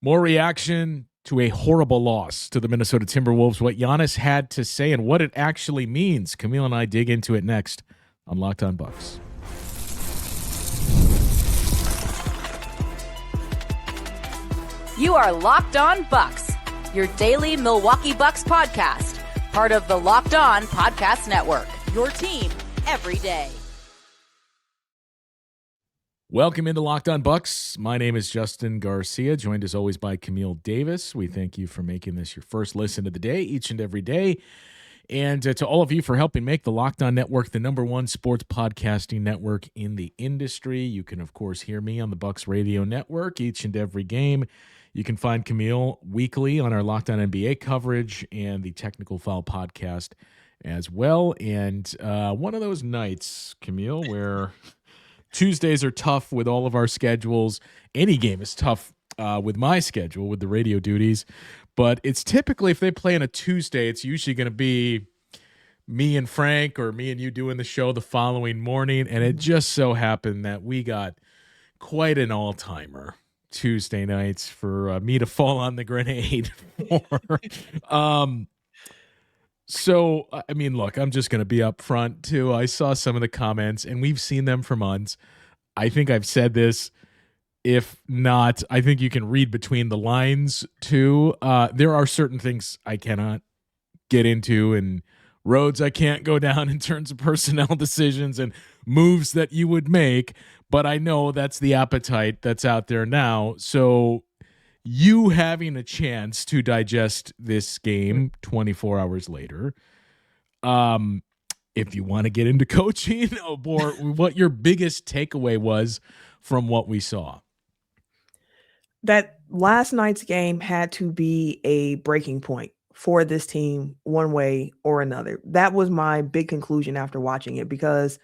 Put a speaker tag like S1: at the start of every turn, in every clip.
S1: More reaction to a horrible loss to the Minnesota Timberwolves, what Giannis had to say and what it actually means. Camille and I dig into it next on Locked On Bucks.
S2: You are Locked On Bucks, your daily Milwaukee Bucks podcast, part of the Locked On Podcast Network, your team every day.
S1: Welcome into Locked On Bucks. My name is Justin Garcia, joined as always by Camille Davis. We thank you for making this your first listen of the day, each and every day. And to all of you for helping make the Locked On Network the #1 sports podcasting network in the industry. You can, of course, hear me on the Bucks Radio Network each and every game. You can find Camille weekly on our Locked On NBA coverage and the Technical Foul podcast as well. And one of those nights, Camille, where Tuesdays are tough with all of our schedules. Any game is tough with my schedule, with the radio duties. But it's typically, if they play on a Tuesday, it's usually going to be me and Frank or me and you doing the show the following morning. And it just so happened that we got quite an all-timer Tuesday nights for me to fall on the grenade for. So, I mean, look, I'm just going to be up front, too. I saw some of the comments, and we've seen them for months. I think I've said this. If not, I think you can read between the lines, too. There are certain things I cannot get into and roads I can't go down in terms of personnel decisions and moves that you would make, but I know that's the appetite that's out there now. So you having a chance to digest this game 24 hours later, if you want to get into coaching or what your biggest takeaway was from what we saw.
S3: That last night's game had to be a breaking point for this team one way or another. That was my big conclusion after watching it because,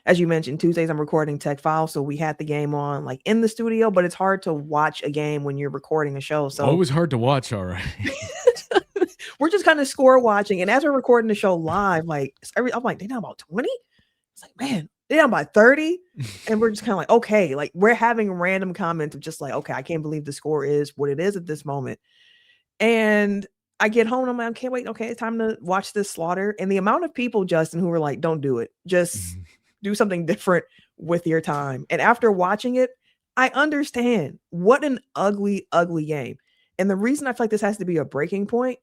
S3: as you mentioned, Tuesdays I'm recording Tech File, so we had the game on like in the studio, but it's hard to watch a game when you're recording a show. So
S1: it was hard to watch, all right.
S3: We're just kind of score watching, and as we're recording the show live, like I'm like, they down about 20? It's like, man, they down by 30? And we're just kind of like, okay, like we're having random comments of just like, okay, I can't believe the score is what it is at this moment. And I get home and I'm like, I can't wait. Okay, it's time to watch this slaughter. And the amount of people, Justin, who were like, don't do it. Just do something different with your time. And after watching it, I understand what an ugly, ugly game. And the reason I feel like this has to be a breaking point,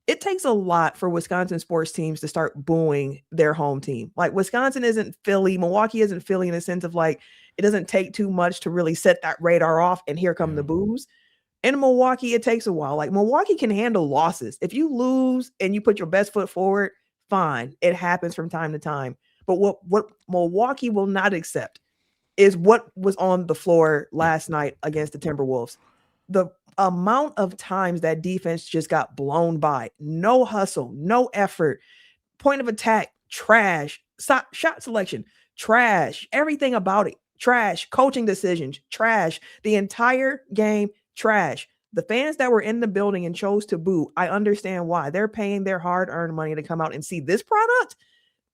S3: it takes a lot for Wisconsin sports teams to start booing their home team. Like Wisconsin isn't Philly. Milwaukee isn't Philly in the sense of like, it doesn't take too much to really set that radar off and here come the boos. In Milwaukee, it takes a while. Like Milwaukee can handle losses. If you lose and you put your best foot forward, fine. It happens from time to time. But what Milwaukee will not accept is what was on the floor last night against the Timberwolves. The amount of times that defense just got blown by. No hustle, no effort. Point of attack, trash. Shot selection, trash. Everything about it, trash. Coaching decisions, trash. The entire game, trash. The fans that were in the building and chose to boo, I understand why. They're paying their hard-earned money to come out and see this product.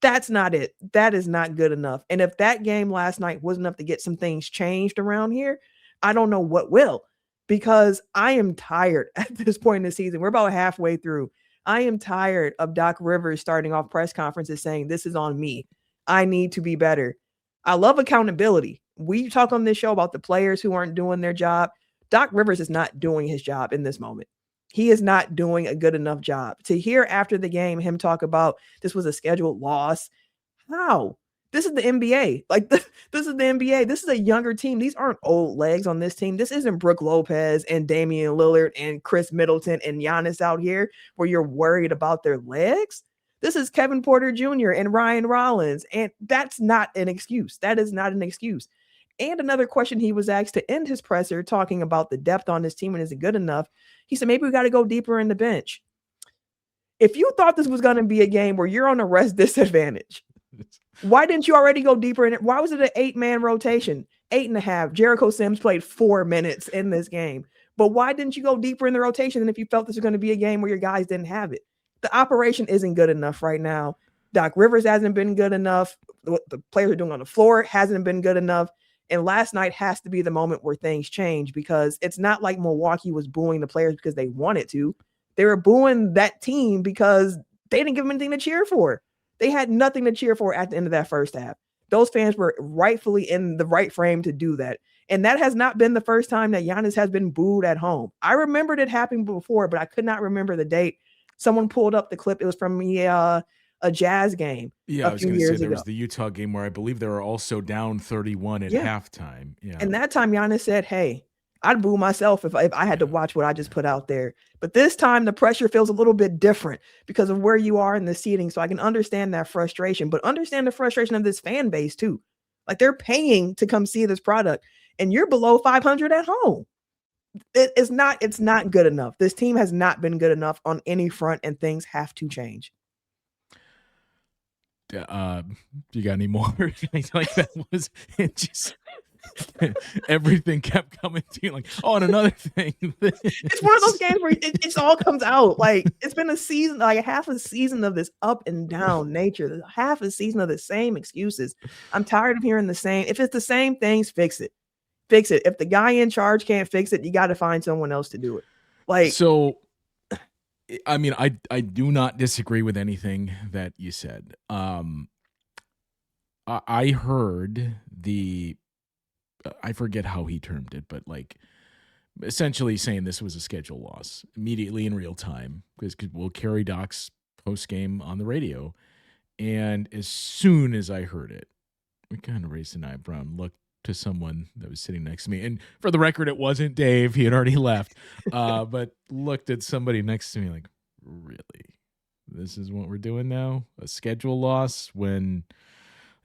S3: That's not it. That is not good enough. And if that game last night was enough to get some things changed around here, I don't know what will, because I am tired at this point in the season. We're about halfway through. I am tired of Doc Rivers starting off press conferences saying, this is on me. I need to be better. I love accountability. We talk on this show about the players who aren't doing their job. Doc Rivers is not doing his job in this moment. He is not doing a good enough job. To hear after the game him talk about this was a scheduled loss. How? This is the NBA. Like this is the NBA. This is a younger team. These aren't old legs on this team. This isn't Brook Lopez and Damian Lillard and Chris Middleton and Giannis out here where you're worried about their legs. This is Kevin Porter Jr. and Ryan Rollins. And that's not an excuse. That is not an excuse. And another question he was asked to end his presser talking about the depth on this team and is it good enough? He said, maybe we got to go deeper in the bench. If you thought this was going to be a game where you're on a rest disadvantage, why didn't you already go deeper in it? Why was it an 8-man rotation? 8.5. Jericho Sims played 4 minutes in this game. But why didn't you go deeper in the rotation than if you felt this was going to be a game where your guys didn't have it? The operation isn't good enough right now. Doc Rivers hasn't been good enough. What the players are doing on the floor hasn't been good enough. And last night has to be the moment where things change, because it's not like Milwaukee was booing the players because they wanted to. They were booing that team because they didn't give them anything to cheer for. They had nothing to cheer for at the end of that first half. Those fans were rightfully in the right frame to do that. And that has not been the first time that Giannis has been booed at home. I remembered it happening before, but I could not remember the date. Someone pulled up the clip. It was from a Jazz game
S1: Yeah, I
S3: a
S1: was
S3: few
S1: going to say
S3: years
S1: there
S3: ago.
S1: was the Utah game where I believe they were also down 31 at halftime. Yeah.
S3: And that time Giannis said, hey, I'd boo myself if I had to watch what I just put out there. But this time the pressure feels a little bit different because of where you are in the seating. So I can understand that frustration, but understand the frustration of this fan base too. Like, they're paying to come see this product and you're below 500 at home. It's not good enough. This team has not been good enough on any front, and things have to change.
S1: You got any more? Like, that was it. Just everything kept coming to you, like, oh, and another thing.
S3: It's one of those games where it all comes out. Like, it's been a season, like half a season of this up and down nature, half a season of the same excuses. I'm tired of hearing the same. If it's the same things, fix it. Fix it. If the guy in charge can't fix it, you got to find someone else to do it. Like,
S1: so, I mean, I do not disagree with anything that you said. I heard I forget how he termed it, but like essentially saying this was a schedule loss immediately in real time, because we'll carry Doc's post game on the radio. And as soon as I heard it, we kind of raised an eyebrow and looked to someone that was sitting next to me. And for the record, it wasn't Dave. He had already left, but looked at somebody next to me like, really? This is what we're doing now? A schedule loss when,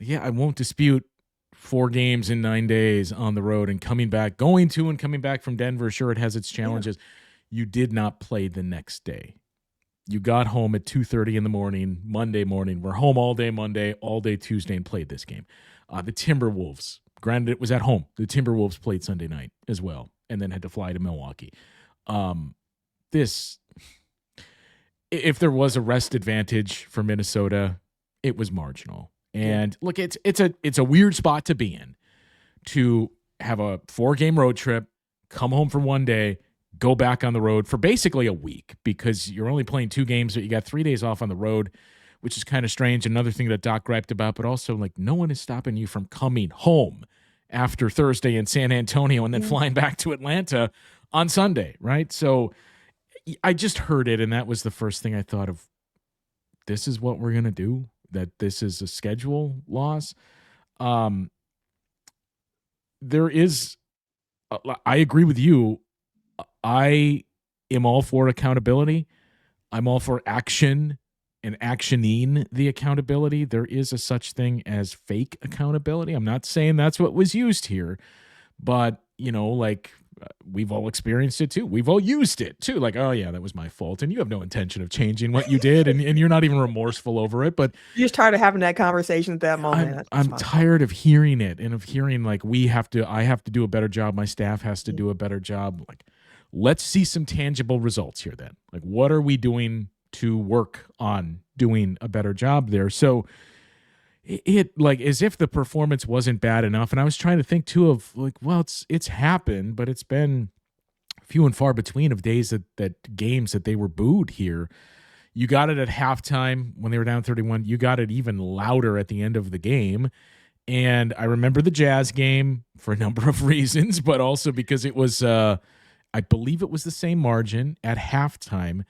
S1: yeah, I won't dispute 4 games in 9 days on the road and going to and coming back from Denver. Sure, it has its challenges. Yeah. You did not play the next day. You got home at 2:30 in the morning, Monday morning. We're home all day Monday, all day Tuesday, and played this game. The Timberwolves, granted it was at home. The Timberwolves played Sunday night as well, and then had to fly to Milwaukee. If there was a rest advantage for Minnesota, it was marginal. And look, it's a weird spot to be in, to have a 4-game road trip, come home for 1 day, go back on the road for basically a week, because you're only playing 2 games, but you got 3 days off on the road, which is kind of strange. Another thing that Doc griped about, but also like no one is stopping you from coming home after Thursday in San Antonio and then flying back to Atlanta on Sunday, right? So I just heard it, and that was the first thing I thought of. This is what we're going to do? That this is a schedule loss? There is, I agree with you. I am all for accountability. I'm all for action and actioning the accountability. There is a such thing as fake accountability. I'm not saying that's what was used here, but, you know, like, we've all experienced it too. We've all used it too. Like, oh yeah, that was my fault. And you have no intention of changing what you did. And you're not even remorseful over it, but
S3: you're just tired of having that conversation at that moment.
S1: I'm tired of hearing it, and of hearing like, I have to do a better job. My staff has to do a better job. Like, let's see some tangible results here then. Like, what are we doing to work on doing a better job there? So it like, as if the performance wasn't bad enough. And I was trying to think too of like, well, it's happened, but it's been few and far between of days that games that they were booed here. You got it at halftime when they were down 31. You got it even louder at the end of the game. And I remember the Jazz game for a number of reasons, but also because it was, I believe it was the same margin at halftime.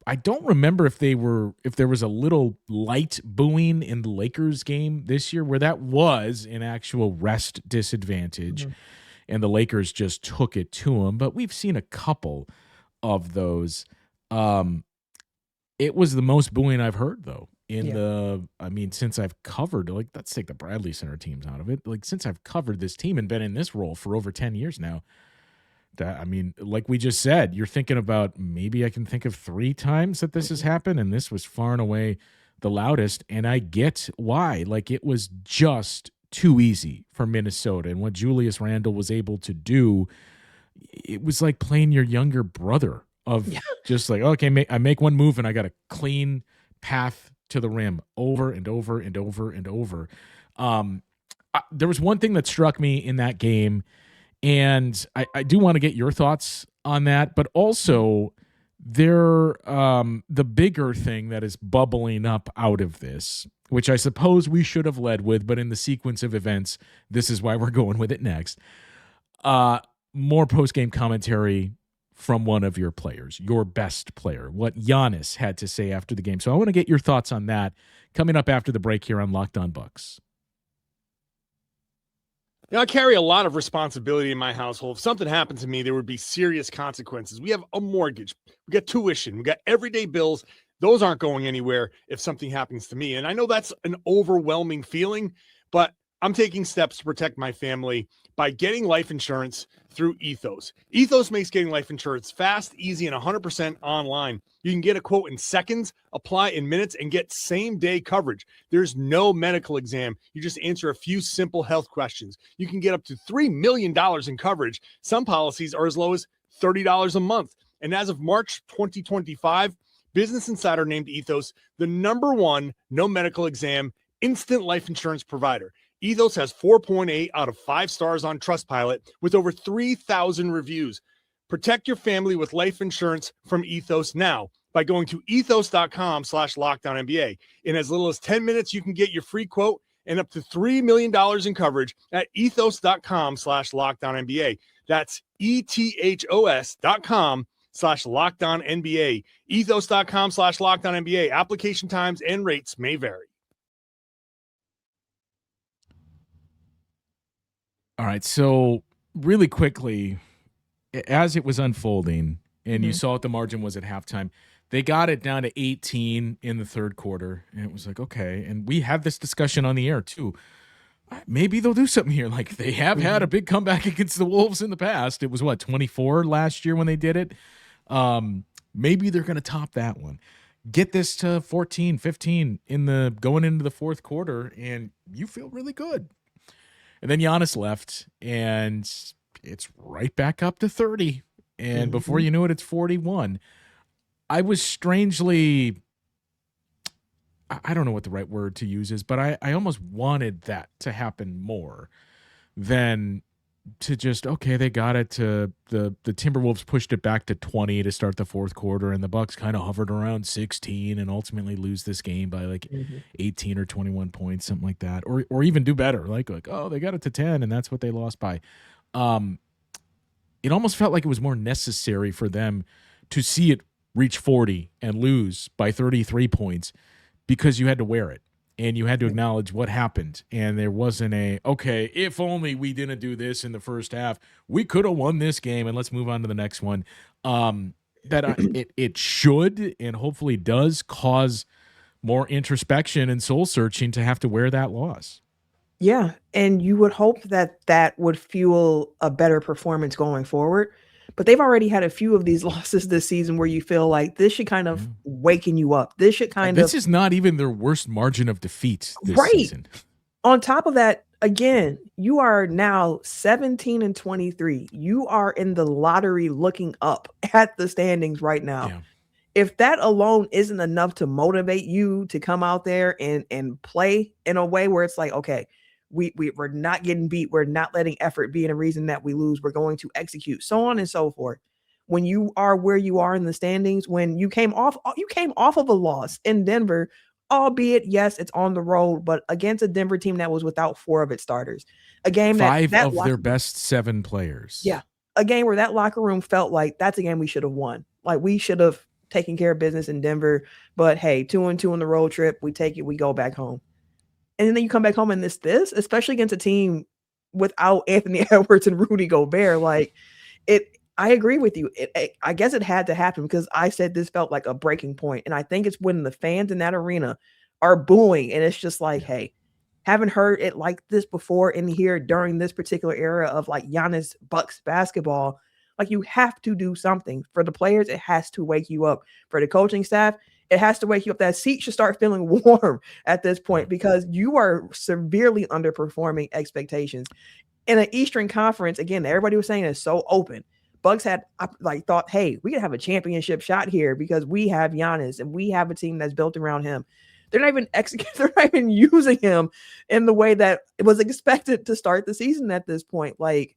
S1: I don't remember if there was a little light booing in the Lakers game this year where that was an actual rest disadvantage, and the Lakers just took it to them. But we've seen a couple of those. It was the most booing I've heard, though, since I've covered, like, let's take the Bradley Center teams out of it. Like, since I've covered this team and been in this role for over 10 years now, like we just said, you're thinking about, maybe I can think of 3 times that this has happened, and this was far and away the loudest. And I get why. Like, it was just too easy for Minnesota, and what Julius Randle was able to do, it was like playing your younger brother of just like, okay, I make one move and I got a clean path to the rim over and over and over and over. there was one thing that struck me in that game, and I do want to get your thoughts on that, but also the bigger thing that is bubbling up out of this, which I suppose we should have led with, but in the sequence of events, this is why we're going with it next. More post-game commentary from one of your players, your best player, what Giannis had to say after the game. So I want to get your thoughts on that coming up after the break here on Locked On Bucks.
S4: I carry a lot of responsibility in my household. If something happened to me, there would be serious consequences. We have a mortgage. We got tuition. We got everyday bills. Those aren't going anywhere if something happens to me. And I know that's an overwhelming feeling, but I'm taking steps to protect my family by getting life insurance through Ethos. Ethos makes getting life insurance fast, easy, and 100% online. You can get a quote in seconds, apply in minutes, and get same-day coverage. There's no medical exam. You just answer a few simple health questions. You can get up to $3 million in coverage. Some policies are as low as $30 a month. And as of March 2025, Business Insider named Ethos the #1 no medical exam instant life insurance provider. Ethos has 4.8 out of 5 stars on Trustpilot with over 3,000 reviews. Protect your family with life insurance from Ethos now by going to ethos.com/lockdownnba. In as little as 10 minutes, you can get your free quote and up to $3 million in coverage at ethos.com/lockdownnba. That's ethos.com/lockdownnba. Ethos.com/lockdownnba. Application times and rates may vary.
S1: All right, so really quickly, as it was unfolding, and you saw what the margin was at halftime, they got it down to 18 in the third quarter, and it was like, okay, and we had this discussion on the air too. Maybe they'll do something here. Like, they have had a big comeback against the Wolves in the past. It was, 24 last year when they did it? Maybe they're going to top that one. Get this to 14, 15 going into the fourth quarter, and you feel really good. And then Giannis left, and it's right back up to 30. And before you knew it, it's 41. I was strangely, I don't know what the right word to use is, but I almost wanted that to happen more than to just, okay, they got it to the Timberwolves pushed it back to 20 to start the fourth quarter, and the Bucks kind of hovered around 16 and ultimately lose this game by like 18 or 21 points, something like that, or even do better, like oh, they got it to 10 and that's what they lost by. It almost felt like it was more necessary for them to see it reach 40 and lose by 33 points because you had to wear it. And you had to acknowledge what happened. And there wasn't okay, if only we didn't do this in the first half, we could have won this game, and let's move on to the next one. It should and hopefully does cause more introspection and soul searching to have to wear that loss.
S3: Yeah, and you would hope that would fuel a better performance going forward. But they've already had a few of these losses this season where you feel like this should kind of waken you up. This should
S1: This is not even their worst margin of defeat this season.
S3: On top of that, again, you are now 17-23. You are in the lottery looking up at the standings right now.
S1: Yeah.
S3: If that alone isn't enough to motivate you to come out there and play in a way where it's like, okay, we're not getting beat. We're not letting effort be a reason that we lose. We're going to execute, so on and so forth. When you are where you are in the standings, when you came off of a loss in Denver, albeit, yes, it's on the road, but against a Denver team that was without 4 of its starters, a game
S1: five of their best 7 players.
S3: Yeah, a game where that locker room felt like that's a game we should have won. Like, we should have taken care of business in Denver, but hey, 2-2 on the road trip, we take it, we go back home. And then you come back home and this, especially against a team without Anthony Edwards and Rudy Gobert, like it. I agree with you. I guess it had to happen because I said this felt like a breaking point, and I think it's when the fans in that arena are booing, and it's just like, hey, haven't heard it like this before in here during this particular era of like Giannis Bucks basketball. Like, you have to do something. For the players, it has to wake you up. For the coaching staff, it has to wake you up. That seat should start feeling warm at this point because you are severely underperforming expectations. In an Eastern Conference, again, everybody was saying it's so open. Bucks had thought, hey, we could have a championship shot here because we have Giannis and we have a team that's built around him. They're not even executing. They're not even using him in the way that it was expected to start the season at this point. Like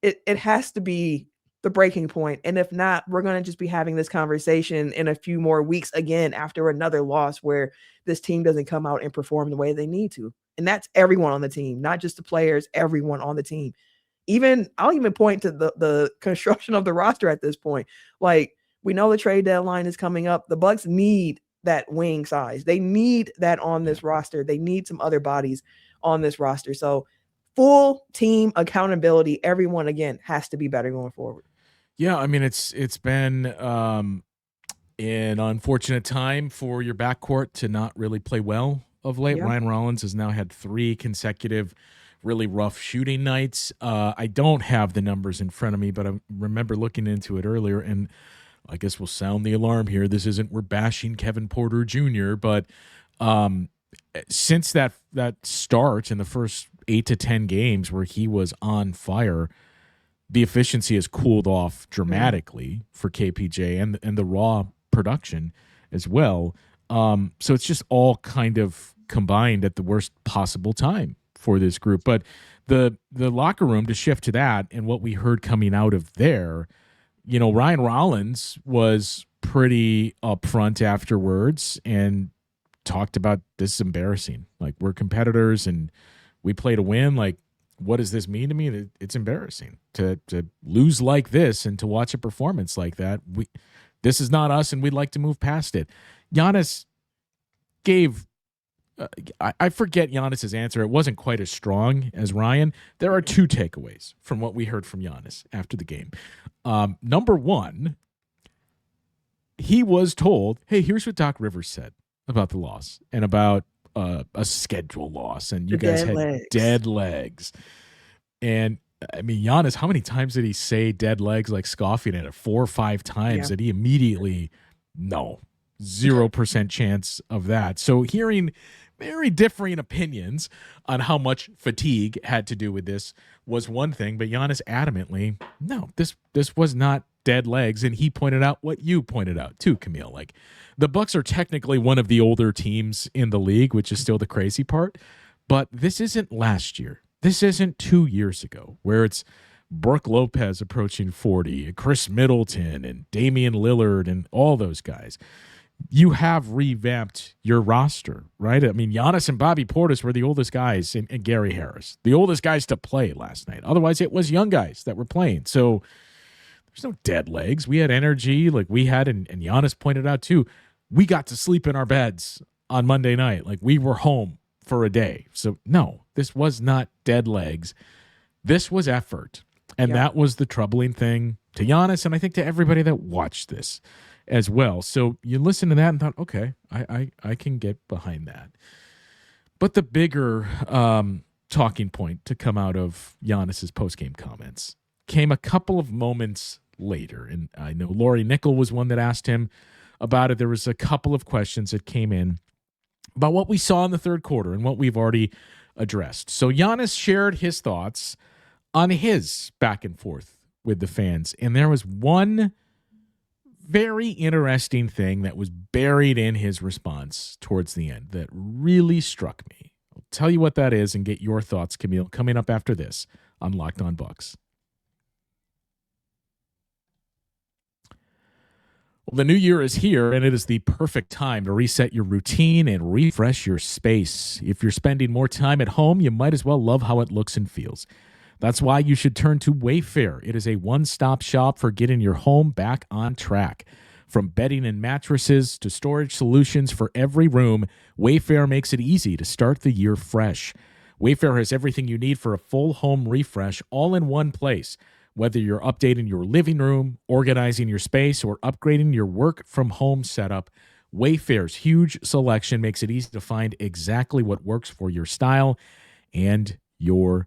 S3: it has to be the breaking point. And if not, we're going to just be having this conversation in a few more weeks again after another loss where this team doesn't come out and perform the way they need to. And that's everyone on the team, not just the players, everyone on the team. I'll even point to the construction of the roster at this point. Like, we know the trade deadline is coming up. The Bucks need that wing size. They need that on this roster. They need some other bodies on this roster. So full team accountability. Everyone, again, has to be better going forward.
S1: Yeah, I mean, it's been an unfortunate time for your backcourt to not really play well of late.
S3: Yeah.
S1: Ryan Rollins has now had 3 consecutive really rough shooting nights. I don't have the numbers in front of me, but I remember looking into it earlier, and I guess we'll sound the alarm here. We're bashing Kevin Porter Jr., but since that start in the first 8 to 10 games where he was on fire, the efficiency has cooled off dramatically for KPJ and the raw production as well. So it's just all kind of combined at the worst possible time for this group. But the locker room, to shift to that and what we heard coming out of there, Ryan Rollins was pretty upfront afterwards and talked about, this is embarrassing. Like, we're competitors and we play to win. Like, what does this mean to me? It's embarrassing to lose like this and to watch a performance like that. This is not us, and we'd like to move past it. Giannis gave I forget Giannis's answer. It wasn't quite as strong as Ryan. There are 2 takeaways from what we heard from Giannis after the game. Number 1, he was told, hey, here's what Doc Rivers said about the loss and about a schedule loss, and you guys had dead legs. And I mean, Giannis, how many times did he say dead legs, like scoffing at it? 4 or 5 times that he immediately, no, 0% chance of that. So hearing very differing opinions on how much fatigue had to do with this was one thing, but Giannis adamantly, no, this was not dead legs. And he pointed out what you pointed out too, Camille. Like, the Bucks are technically one of the older teams in the league, which is still the crazy part. But this isn't last year. This isn't 2 years ago, where it's Brook Lopez approaching 40, and Chris Middleton and Damian Lillard and all those guys. You have revamped your roster, right? I mean, Giannis and Bobby Portis were the oldest guys, and Gary Harris, the oldest guys to play last night. Otherwise, it was young guys that were playing. So there's no dead legs. We had energy like we had, and Giannis pointed out too, we got to sleep in our beds on Monday night. Like, we were home for a day. So no, this was not dead legs. This was effort. And that was the troubling thing to Giannis, and I think to everybody that watched this as well. So you listen to that and thought, okay, I can get behind that. But the bigger talking point to come out of Giannis's postgame comments came a couple of moments later. And I know Lori Nickel was one that asked him about it. There was a couple of questions that came in about what we saw in the third quarter and what we've already addressed. So Giannis shared his thoughts on his back and forth with the fans. And there was one very interesting thing that was buried in his response towards the end that really struck me. I'll tell you what that is and get your thoughts, Camille, coming up after this on Locked On Bucks. Well, the new year is here, and it is the perfect time to reset your routine and refresh your space. If you're spending more time at home, you might as well love how it looks and feels. That's why you should turn to Wayfair. It is a one-stop shop for getting your home back on track. From bedding and mattresses to storage solutions for every room, Wayfair makes it easy to start the year fresh. Wayfair has everything you need for a full home refresh all in one place. Whether you're updating your living room, organizing your space, or upgrading your work-from-home setup, Wayfair's huge selection makes it easy to find exactly what works for your style and your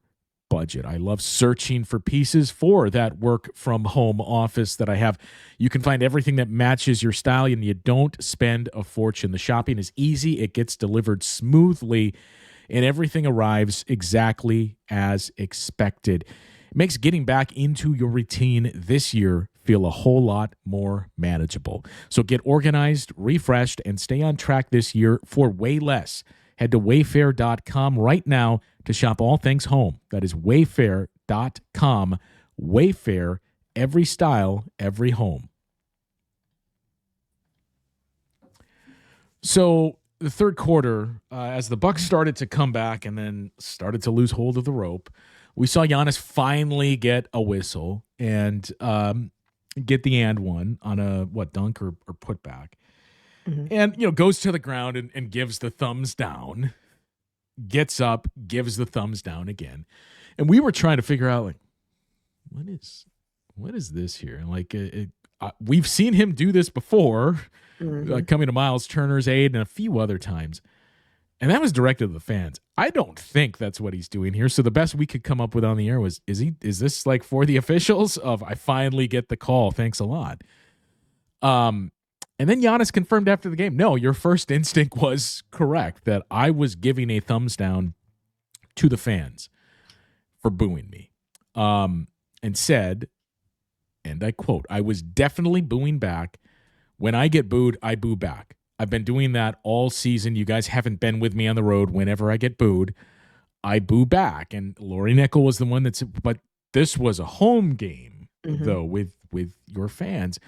S1: budget. I love searching for pieces for that work-from-home office that I have. You can find everything that matches your style, and you don't spend a fortune. The shopping is easy. It gets delivered smoothly, and everything arrives exactly as expected. It makes getting back into your routine this year feel a whole lot more manageable. So get organized, refreshed, and stay on track this year for way less. Head to wayfair.com right now to shop all things home. That is wayfair.com. Wayfair, every style, every home. So the third quarter, as the Bucks started to come back and then started to lose hold of the rope, we saw Giannis finally get a whistle and get the and one on a dunk or putback, and goes to the ground and gives the thumbs down, gets up, gives the thumbs down again, and we were trying to figure out what is this here? Like we've seen him do this before. Coming to Miles Turner's aid and a few other times. And that was directed to the fans. I don't think that's what he's doing here. So the best we could come up with on the air was, is this like for the officials of I finally get the call. Thanks a lot. And then Giannis confirmed after the game, no, your first instinct was correct, that I was giving a thumbs down to the fans for booing me. And said, and I quote, I was definitely booing back. When I get booed, I boo back. I've been doing that all season. You guys haven't been with me on the road. Whenever I get booed, I boo back. And Laurie Nickel was the one but this was a home game, though, with your fans.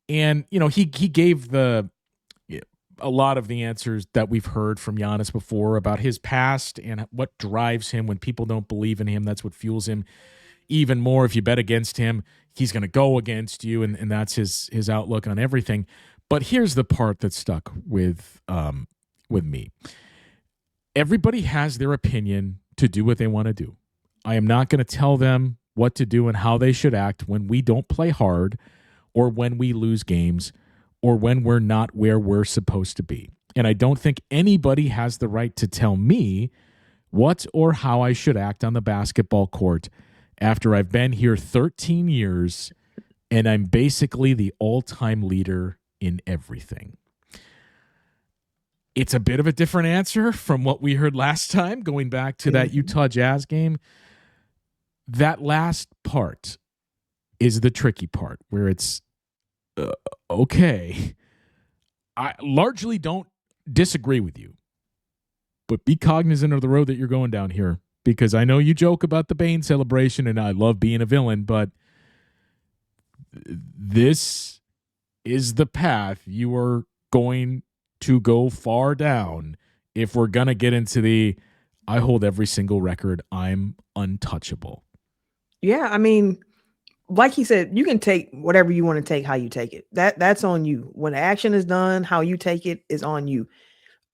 S1: And, he gave a lot of the answers that we've heard from Giannis before about his past and what drives him when people don't believe in him. That's what fuels him even more. If you bet against him, he's going to go against you, and that's his outlook on everything. But here's the part that stuck with me. Everybody has their opinion to do what they want to do. I am not going to tell them what to do and how they should act when we don't play hard, or when we lose games, or when we're not where we're supposed to be. And I don't think anybody has the right to tell me what or how I should act on the basketball court after I've been here 13 years and I'm basically the all-time leader in everything. It's a bit of a different answer from what we heard last time, going back to that Utah Jazz game. That last part is the tricky part, where it's, okay, I largely don't disagree with you, but be cognizant of the road that you're going down here. Because I know you joke about the Bane celebration, and I love being a villain, but this is the path you are going to go far down if we're going to get into the I hold every single record, I'm untouchable.
S3: Yeah, I mean, like he said, you can take whatever you want to take, how you take it. That's on you. When the action is done, how you take it is on you.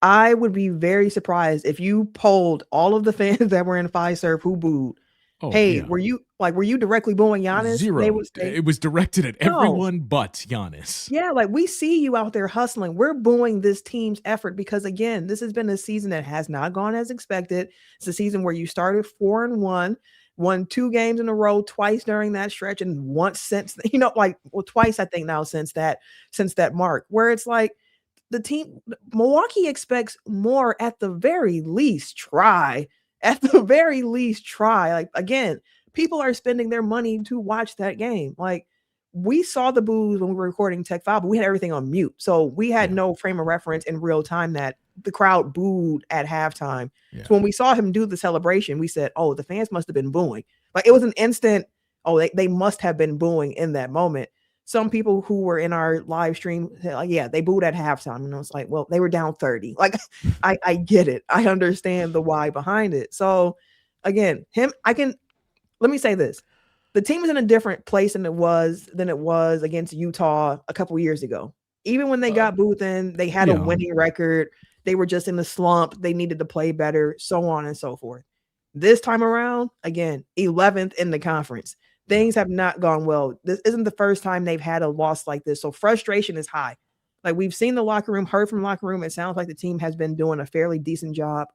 S3: I would be very surprised if you polled all of the fans that were in Fiserv who booed. Were you directly booing Giannis?
S1: Zero. It was directed at everyone but Giannis.
S3: Yeah, like we see you out there hustling. We're booing this team's effort because, again, this has been a season that has not gone as expected. It's a season where you started 4-1, won 2 games in a row, twice during that stretch, and once since, twice I think now since that mark, where it's like, the team, Milwaukee expects more at the very least. Try. Like, again, people are spending their money to watch that game. Like, we saw the boos when we were recording Tech 5, but we had everything on mute. So we had no frame of reference in real time that the crowd booed at halftime. Yeah. So when we saw him do the celebration, we said, oh, the fans must have been booing. Like, it was an instant, they must have been booing in that moment. Some people who were in our live stream said, like, yeah, they booed at halftime. And I was like, well, they were down 30. Like, I get it. I understand the why behind it. So again, let me say this. The team is in a different place than it was against Utah a couple years ago. Even when they got booed in, they had a winning record. They were just in the slump. They needed to play better, so on and so forth. This time around, again, 11th in the conference. Things have not gone well. This isn't the first time they've had a loss like this. So frustration is high. Like, we've seen the locker room, heard from the locker room. It sounds like the team has been doing a fairly decent job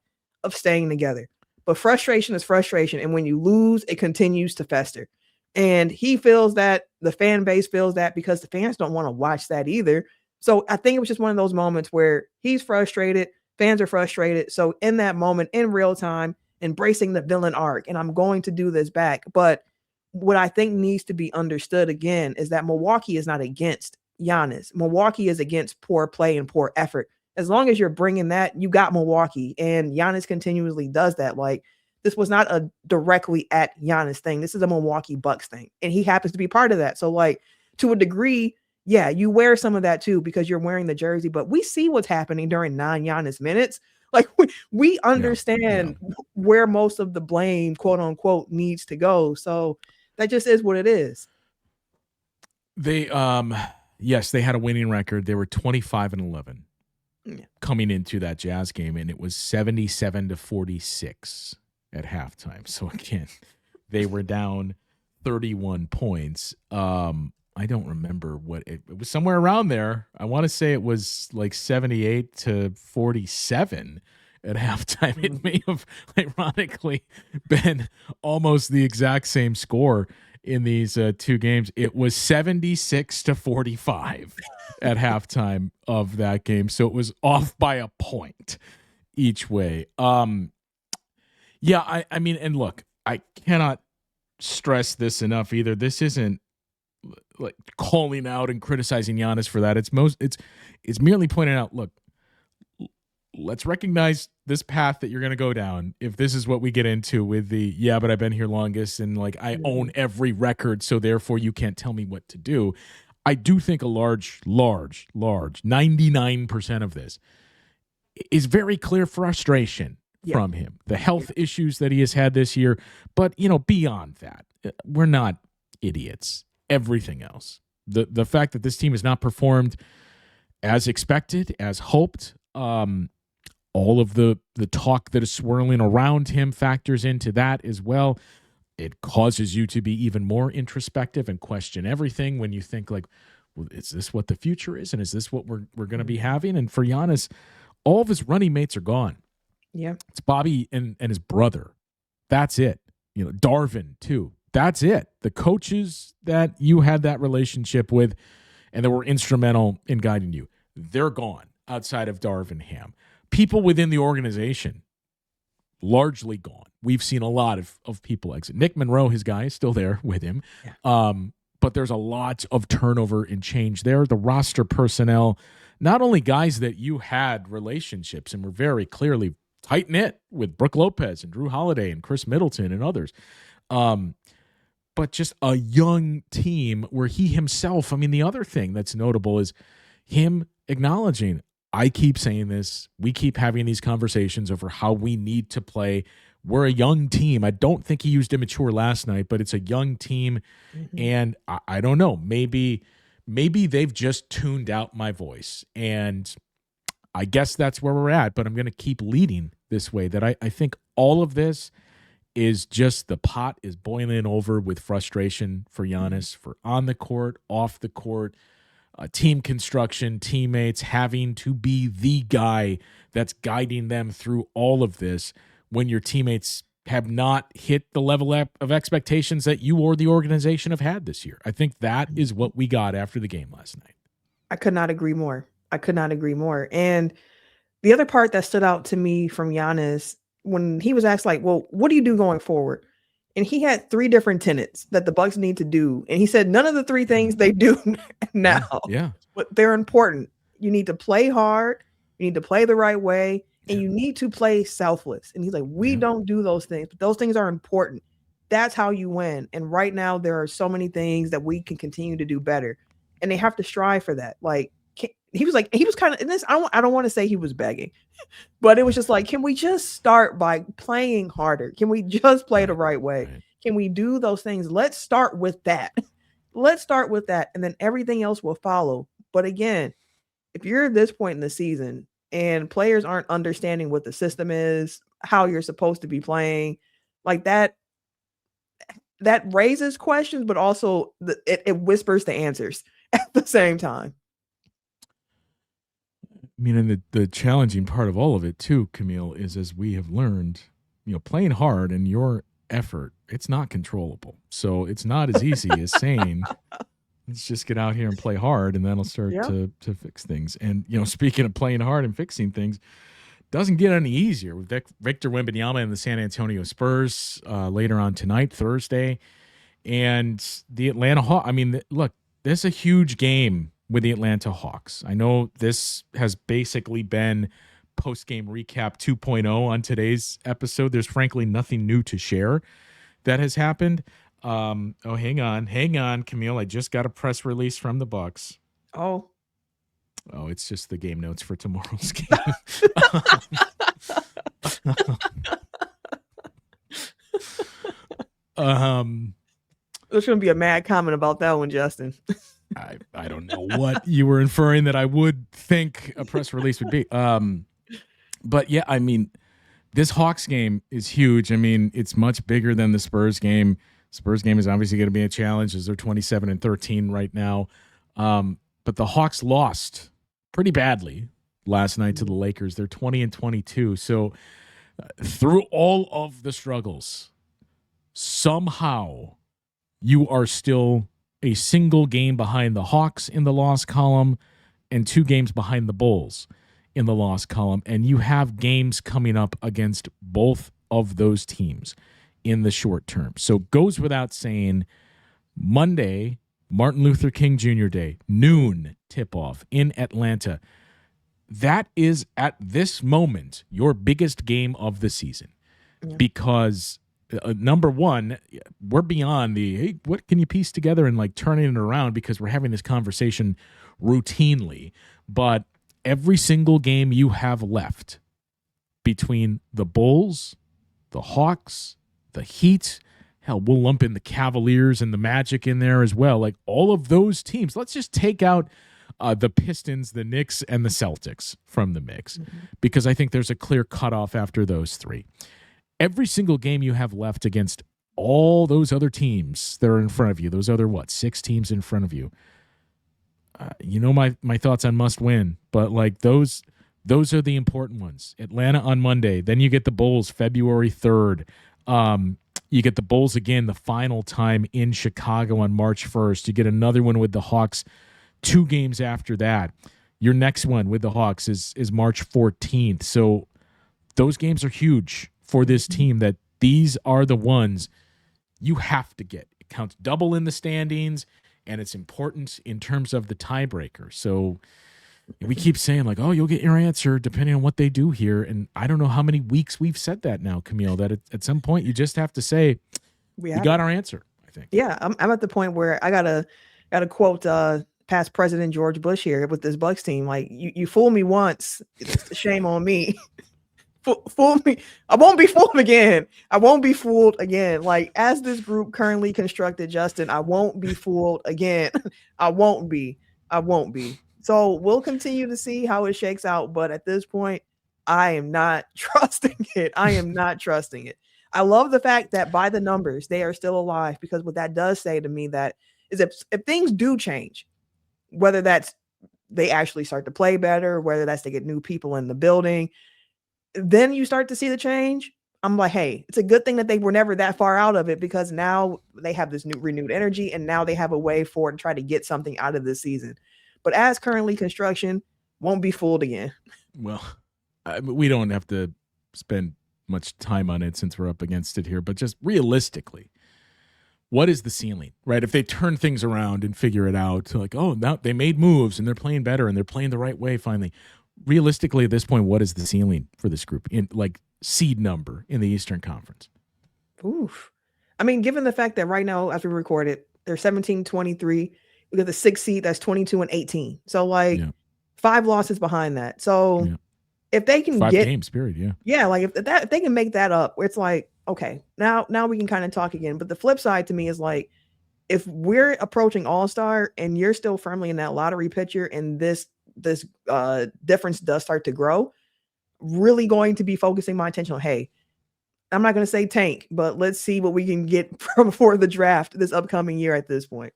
S3: of staying together. But frustration is frustration. And when you lose, it continues to fester. And he feels that, the fan base feels that, because the fans don't want to watch that either. So I think it was just one of those moments where he's frustrated, fans are frustrated. So in that moment, in real time, embracing the villain arc, and I'm going to do this back. But what I think needs to be understood again is that Milwaukee is not against Giannis. Milwaukee is against poor play and poor effort. As long as you're bringing that, you got Milwaukee, and Giannis continuously does that. Like, this was not a directly at Giannis thing. This is a Milwaukee Bucks thing, and he happens to be part of that. So, like, to a degree, yeah, you wear some of that too because you're wearing the jersey, but we see what's happening during non-Giannis minutes. Like, we understand where most of the blame, quote unquote, needs to go. So that just is what it is.
S1: They, yes, they had a winning record. They were 25-11 coming into that Jazz game, and it was 77-46 at halftime. So again, they were down 31 points. I don't remember what it was, somewhere around there. I want to say it was like 78-47 at halftime. It may have ironically been almost the exact same score in these two games. It was 76-45 at halftime of that game. So it was off by a point each way. Yeah, I mean, and look, I cannot stress this enough either. This isn't like calling out and criticizing Giannis for that. It's merely pointing out, look, let's recognize this path that you're going to go down. If this is what we get into with the, but I've been here longest and like I own every record, so therefore you can't tell me what to do. I do think a large 99% of this is very clear frustration from him. The health issues that he has had this year, but beyond that, we're not idiots. Everything else, the fact that this team has not performed as expected, as hoped, all of the talk that is swirling around him factors into that as well. It causes you to be even more introspective and question everything when you think like, well, is this what the future is? And is this what we're going to be having? And for Giannis, all of his running mates are gone. Yeah. It's Bobby and his brother. That's it. Darvin too. That's it. The coaches that you had that relationship with and that were instrumental in guiding you, they're gone outside of Darvin Ham. People within the organization, largely gone. We've seen a lot of people exit. Nick Monroe, his guy, is still there with him. Yeah. But there's a lot of turnover and change there. The roster personnel, not only guys that you had relationships and were very clearly tight-knit with Brooke Lopez and Drew Holiday and Chris Middleton and others, but just a young team where he himself, I mean, the other thing that's notable is him acknowledging, I keep saying this, we keep having these conversations over how we need to play. We're a young team. I don't think he used immature last night, but it's a young team. Mm-hmm. And I don't know, maybe they've just tuned out my voice. And I guess that's where we're at, but I'm going to keep leading this way, that I think all of this is just the pot is boiling over with frustration for Giannis, for on the court, off the court, team construction, teammates having to be the guy that's guiding them through all of this when your teammates have not hit the level of expectations that you or the organization have had this year. I think that is what we got after the game last night.
S3: I could not agree more. And the other part that stood out to me from Giannis, when he was asked, like, well, what do you do going forward? And he had 3 different tenets that the Bucks need to do. And he said none of the 3 things they do now, but they're important. You need to play hard. You need to play the right way. And you need to play selfless. And he's like, we don't do those things, but those things are important. That's how you win. And right now there are so many things that we can continue to do better. And they have to strive for that. Like, he was kind of in this. I don't want to say he was begging, but it was just like, can we just start by playing harder? Can we just play the right way? Right. Can we do those things? Let's start with that. And then everything else will follow. But again, if you're at this point in the season and players aren't understanding what the system is, how you're supposed to be playing, like that raises questions, but also it whispers the answers at the same time.
S1: I mean, and the challenging part of all of it too, Camille, is as we have learned, playing hard and your effort, it's not controllable. So it's not as easy as saying, let's just get out here and play hard and that'll start to fix things. And, speaking of playing hard and fixing things, doesn't get any easier with Victor Wembanyama and the San Antonio Spurs later on tonight, Thursday. And the Atlanta Hawks, I mean, look, this is a huge game with the Atlanta Hawks. I know this has basically been post-game recap 2.0 on today's episode. There's frankly nothing new to share that has happened. Hang on, Camille. I just got a press release from the Bucks.
S3: Oh,
S1: it's just the game notes for tomorrow's game.
S3: There's going to be a mad comment about that one, Justin.
S1: I don't know what you were inferring that I would think a press release would be. But yeah, I mean, this Hawks game is huge. I mean, it's much bigger than the Spurs game. Spurs game is obviously going to be a challenge as they're 27-13 right now. But the Hawks lost pretty badly last night to the Lakers. They're 20-22. So through all of the struggles, somehow you are still a single game behind the Hawks in the loss column and 2 games behind the Bulls in the loss column. And you have games coming up against both of those teams in the short term. So goes without saying, Monday, Martin Luther King Jr. Day, noon tip-off in Atlanta. That is, at this moment, your biggest game of the season. Yeah. Because, number one, we're beyond the, hey, what can you piece together and like turning it around, because we're having this conversation routinely. But every single game you have left between the Bulls, the Hawks, the Heat, hell, we'll lump in the Cavaliers and the Magic in there as well. Like all of those teams, let's just take out the Pistons, the Knicks, and the Celtics from the mix, because I think there's a clear cutoff after those 3. Every single game you have left against all those other teams that are in front of you, those other, 6 teams in front of you, you know my thoughts on must win, but like those are the important ones. Atlanta on Monday, then you get the Bulls February 3rd. You get the Bulls again the final time in Chicago on March 1st. You get another one with the Hawks 2 games after that. Your next one with the Hawks is March 14th. So those games are huge for this team, that these are the ones you have to get. It counts double in the standings, and it's important in terms of the tiebreaker. So we keep saying like, oh, you'll get your answer depending on what they do here. And I don't know how many weeks we've said that now, Camille, that at some point you just have to say, we got our answer, I think.
S3: Yeah, I'm at the point where I gotta quote past President George Bush here with this Bucks team. Like, you fool me once, shame on me. Fool me, I won't be fooled again. I won't be fooled again. Like, as this group currently constructed, Justin, I won't be fooled again. I won't be. So we'll continue to see how it shakes out. But at this point, I am not trusting it. I love the fact that by the numbers, they are still alive, because what that does say to me that is if things do change, whether that's they actually start to play better, whether that's they get new people in the building, then you start to see the change. I'm like, hey, it's a good thing that they were never that far out of it, because now they have this new renewed energy, and now they have a way forward to try to get something out of this season. But as currently construction, won't be fooled again.
S1: Well, we don't have to spend much time on it since we're up against it here, but just realistically, what is the ceiling, right? If they turn things around and figure it out, like, oh, now they made moves and they're playing better and they're playing the right way finally. Realistically, at this point, what is the ceiling for this group in like seed number in the Eastern Conference?
S3: Oof. I mean, given the fact that right now, as we record it, they're 17-23. We got the 6th seed that's 22-18. So like 5 losses behind that. So if they can
S1: 5
S3: get
S1: games, period. Yeah.
S3: Yeah. Like if they can make that up, it's like, okay, now we can kind of talk again. But the flip side to me is like, if we're approaching All-Star and you're still firmly in that lottery picture, and this difference does start to grow, really going to be focusing my attention on, hey, I'm not going to say tank, but let's see what we can get for the draft this upcoming year at this point.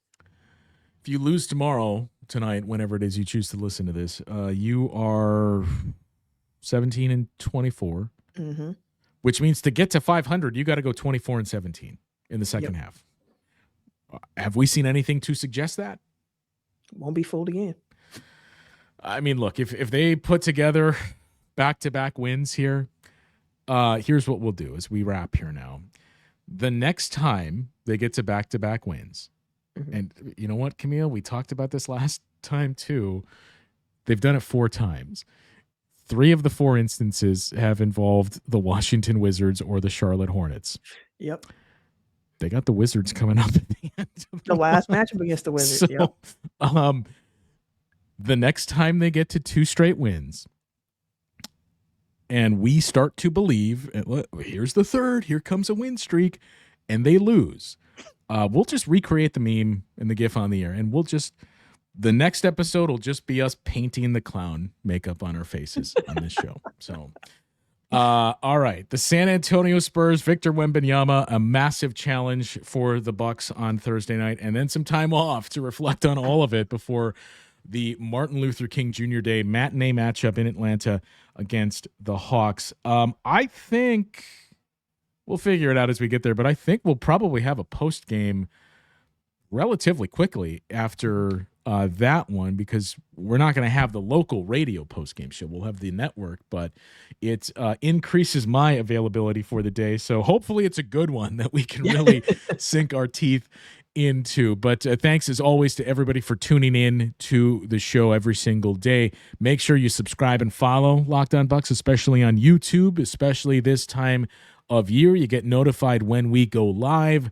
S1: If you lose tonight, whenever it is you choose to listen to this, you are 17-24, which means to get to 500, you got to go 24-17 in the second half. Have we seen anything to suggest that?
S3: Won't be fooled again.
S1: I mean, look, if they put together back-to-back wins here, here's what we'll do as we wrap here now. The next time they get to back-to-back wins,
S3: Mhm.
S1: and you know what, Camille? We talked about this last time too. They've done it 4 times. 3 of the 4 instances have involved the Washington Wizards or the Charlotte Hornets.
S3: Yep.
S1: They got the Wizards coming up at the end of
S3: The last matchup against the Wizards.
S1: So,
S3: Yep.
S1: the next time they get to 2 straight wins, and we start to believe, here's the third, here comes a win streak, and they lose, we'll just recreate the meme and the GIF on the air, and the next episode will just be us painting the clown makeup on our faces on this show. So, all right. The San Antonio Spurs, Victor Wembanyama, a massive challenge for the Bucks on Thursday night, and then some time off to reflect on all of it before the Martin Luther King Jr. Day matinee matchup in Atlanta against the Hawks. I think we'll figure it out as we get there, but I think we'll probably have a post game relatively quickly after that one, because we're not going to have the local radio post-game show. We'll have the network, but it increases my availability for the day. So hopefully it's a good one that we can really sink our teeth into. But thanks as always to everybody for tuning in to the show every single day. Make sure you subscribe and follow Locked On Bucks, especially on YouTube, especially this time of year. You get notified when we go live.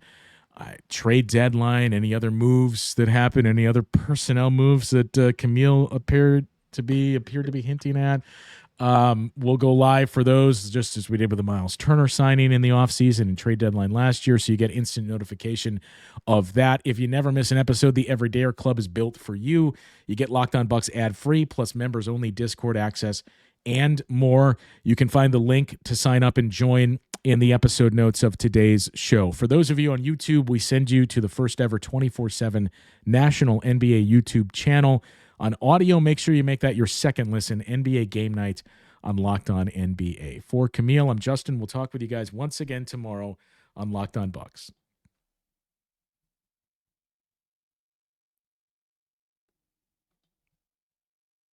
S1: Trade deadline, any other moves that happen, any other personnel moves that Camille appeared to be hinting at. We'll go live for those, just as we did with the Miles Turner signing in the offseason and trade deadline last year, so you get instant notification of that. If you never miss an episode, the Everydayer Club is built for you. You get Locked On Bucks ad-free, plus members-only Discord access, and more. You can find the link to sign up and join in the episode notes of today's show. For those of you on YouTube, we send you to the first ever 24/7 national NBA YouTube channel. On audio, make sure you make that your second listen, NBA Game Night on Locked On NBA. For Camille, I'm Justin. We'll talk with you guys once again tomorrow on Locked On Bucks.